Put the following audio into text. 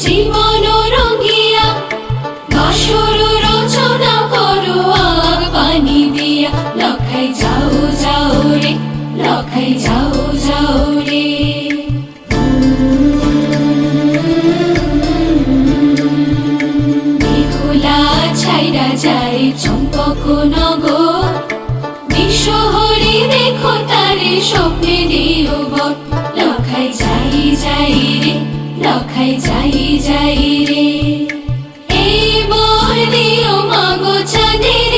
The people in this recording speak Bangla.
জীবন রঙ্গিয়া বাসর রচনা করো আগ পানি দিয়া লখাই যাও যাও রে লখাই যাও যাও রে বেহুলা ছাইরা যায় চম্পক নগর বিশ্বহরি দেখো তারে স্বপ্নে দিও বর লখাই যাই যাই রে লখাই যাই যাই রে এই বর দিও মাগো চাঁদের